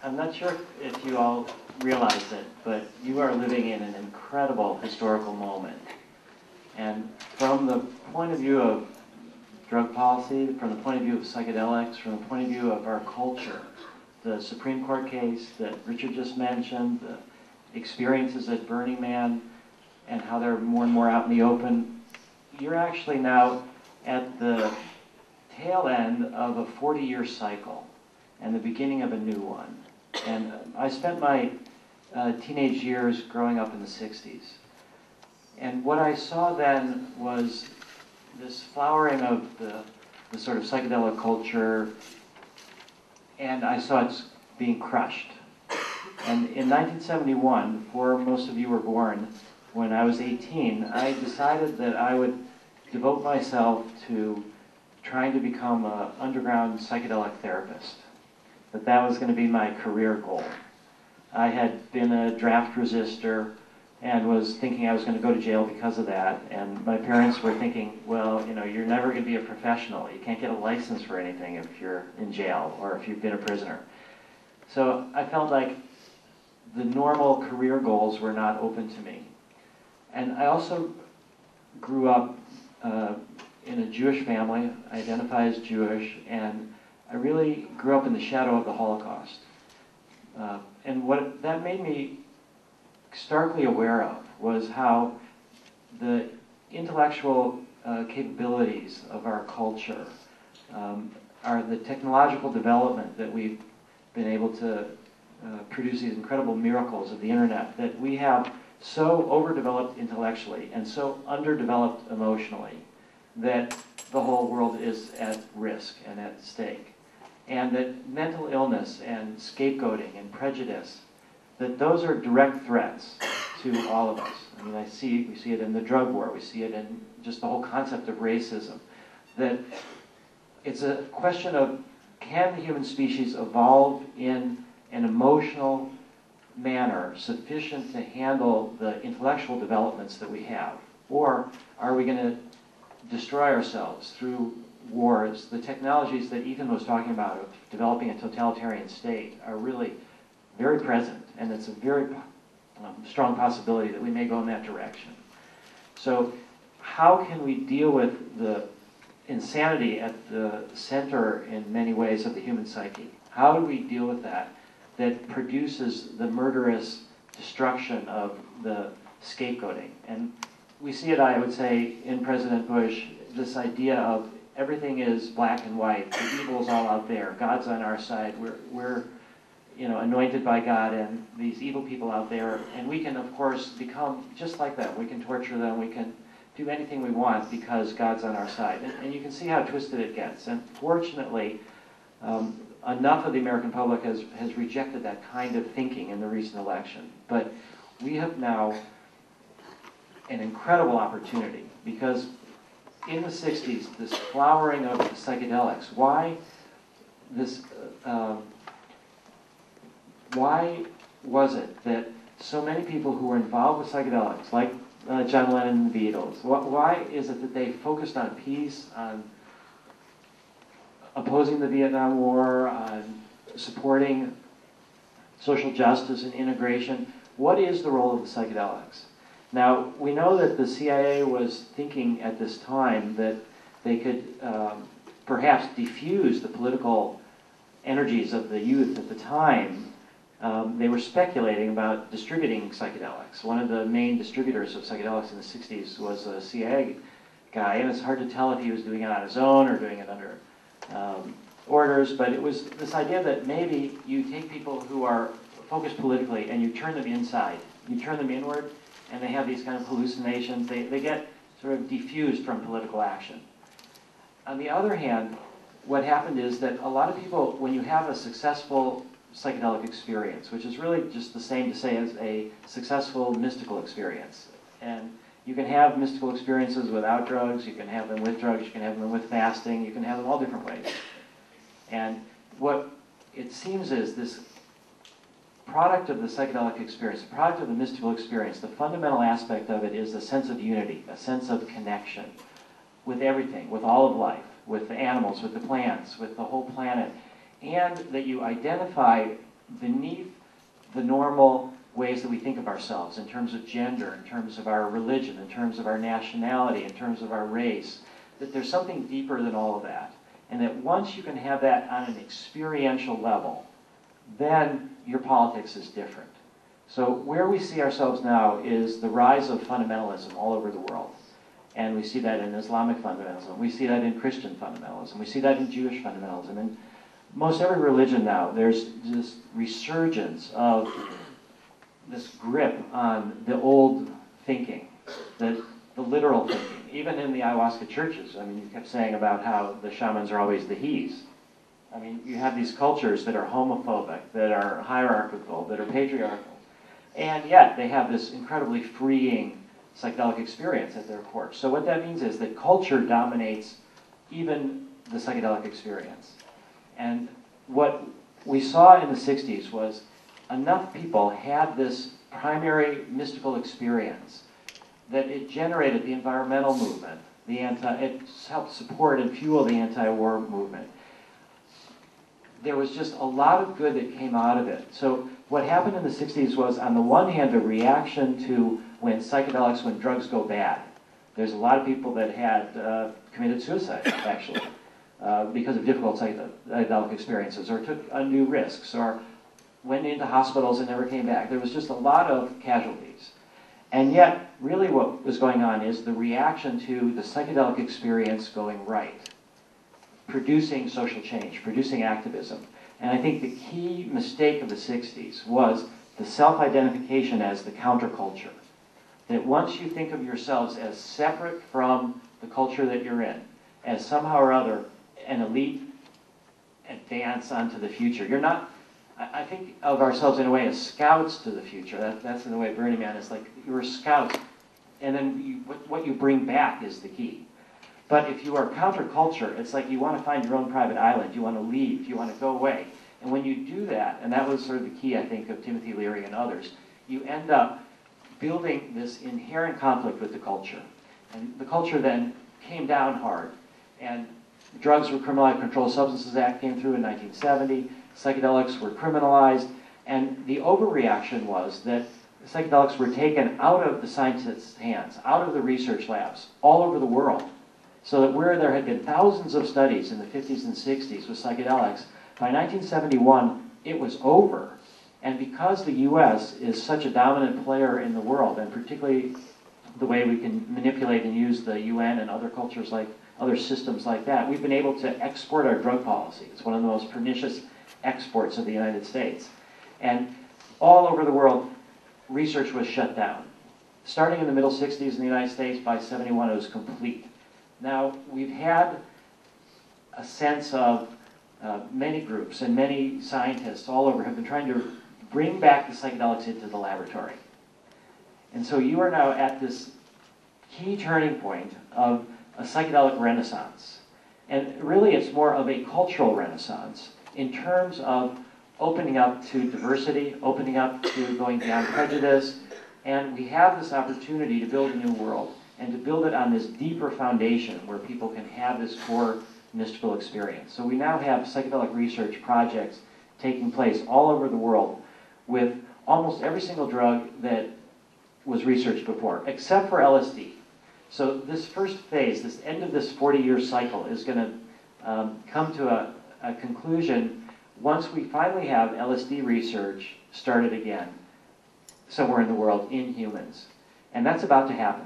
I'm not sure if you all realize it, but you are living in an incredible historical moment. And from the point of view of drug policy, from the point of view of psychedelics, from the point of view of our culture, the Supreme Court case that Richard just mentioned, the experiences at Burning Man, and how they're more and more out in the open, you're actually now at the tail end of a 40-year cycle and the beginning of a new one. And I spent my teenage years growing up in the 60s. And what I saw then was this flowering of the sort of psychedelic culture, and I saw it being crushed. And in 1971, before most of you were born, when I was 18, I decided that I would devote myself to trying to become an underground psychedelic therapist, that was going to be my career goal. I had been a draft resistor and was thinking I was going to go to jail because of that, and my parents were thinking, well, you know, you're never going to be a professional. You can't get a license for anything if you're in jail or if you've been a prisoner. So I felt like the normal career goals were not open to me. And I also grew up in a Jewish family, I identify as Jewish, and I really grew up in the shadow of the Holocaust. And what that made me starkly aware of was how the intellectual capabilities of our culture, are the technological development that we've been able to produce these incredible miracles of the internet, that we have so overdeveloped intellectually and so underdeveloped emotionally that the whole world is at risk and at stake. And that mental illness and scapegoating and prejudice, that those are direct threats to all of us. I mean, we see it in the drug war, we see it in just the whole concept of racism, that it's a question of, can the human species evolve in an emotional manner sufficient to handle the intellectual developments that we have? Or are we going to destroy ourselves through wars? The technologies that Ethan was talking about of developing a totalitarian state are really very present, and it's a very strong possibility that we may go in that direction. So how can we deal with the insanity at the center in many ways of the human psyche? How do we deal with that produces the murderous destruction of the scapegoating? And we see it, I would say, in President Bush, this idea of everything is black and white, the evil's all out there, God's on our side, we're you know, anointed by God, and these evil people out there, and we can, of course, become just like that. We can torture them, we can do anything we want because God's on our side. And you can see how twisted it gets. And fortunately, enough of the American public has rejected that kind of thinking in the recent election. But we have now an incredible opportunity, because in the 60s, this flowering of the psychedelics, why was it that so many people who were involved with psychedelics, like John Lennon and the Beatles, why is it that they focused on peace, on opposing the Vietnam War, on supporting social justice and integration? What is the role of the psychedelics? Now, we know that the CIA was thinking at this time that they could perhaps diffuse the political energies of the youth at the time. They were speculating about distributing psychedelics. One of the main distributors of psychedelics in the 60s was a CIA guy, and it's hard to tell if he was doing it on his own or doing it under orders, but it was this idea that maybe you take people who are focused politically and you turn them inside. You turn them inward, and they have these kind of hallucinations. They get sort of diffused from political action. On the other hand, what happened is that a lot of people, when you have a successful psychedelic experience, which is really just the same to say as a successful mystical experience, and you can have mystical experiences without drugs, you can have them with drugs, you can have them with fasting, you can have them all different ways. And what it seems is this product of the psychedelic experience, the product of the mystical experience, the fundamental aspect of it is a sense of unity, a sense of connection with everything, with all of life, with the animals, with the plants, with the whole planet, and that you identify beneath the normal ways that we think of ourselves in terms of gender, in terms of our religion, in terms of our nationality, in terms of our race, that there's something deeper than all of that. And that once you can have that on an experiential level, then your politics is different. So where we see ourselves now is the rise of fundamentalism all over the world. And we see that in Islamic fundamentalism. We see that in Christian fundamentalism. We see that in Jewish fundamentalism. In most every religion now, there's this resurgence of this grip on the old thinking, the literal thinking. Even in the ayahuasca churches, I mean, you kept saying about how the shamans are always the he's. I mean, you have these cultures that are homophobic, that are hierarchical, that are patriarchal. And yet, they have this incredibly freeing psychedelic experience at their core. So what that means is that culture dominates even the psychedelic experience. And what we saw in the 60s was enough people had this primary mystical experience that it generated the environmental movement, it helped support and fuel the anti-war movement. There was just a lot of good that came out of it. So what happened in the 60s was, on the one hand, a reaction to when drugs go bad. There's a lot of people that had committed suicide, actually, because of difficult psychedelic experiences, or took undue risks, or went into hospitals and never came back. There was just a lot of casualties. And yet, really what was going on is the reaction to the psychedelic experience going right, producing social change, producing activism. And I think the key mistake of the 60s was the self-identification as the counterculture. That once you think of yourselves as separate from the culture that you're in, as somehow or other an elite advance onto the future, you're not, I think of ourselves in a way as scouts to the future. That's in the way Burning Man is, like, you're scouts, and then what you bring back is the key. But if you are counterculture, it's like you want to find your own private island, you want to leave, you want to go away. And when you do that, and that was sort of the key, I think, of Timothy Leary and others, you end up building this inherent conflict with the culture. And the culture then came down hard. And drugs were criminalized, Controlled Substances Act came through in 1970, psychedelics were criminalized, and the overreaction was that psychedelics were taken out of the scientists' hands, out of the research labs, all over the world. So that where there had been thousands of studies in the 50s and 60s with psychedelics, by 1971, it was over. And because the US is such a dominant player in the world, and particularly the way we can manipulate and use the UN and other cultures like other systems like that, we've been able to export our drug policy. It's one of the most pernicious exports of the United States. And all over the world, research was shut down. Starting in the middle 60s in the United States, by 71 it was complete. Now, we've had a sense of many groups and many scientists all over have been trying to bring back the psychedelics into the laboratory. And so you are now at this key turning point of a psychedelic renaissance. And really it's more of a cultural renaissance in terms of opening up to diversity, opening up to going beyond prejudice, and we have this opportunity to build a new world and to build it on this deeper foundation where people can have this core mystical experience. So we now have psychedelic research projects taking place all over the world with almost every single drug that was researched before, except for LSD. So this first phase, this end of this 40-year cycle, is going to come to a conclusion once we finally have LSD research started again somewhere in the world in humans. And that's about to happen.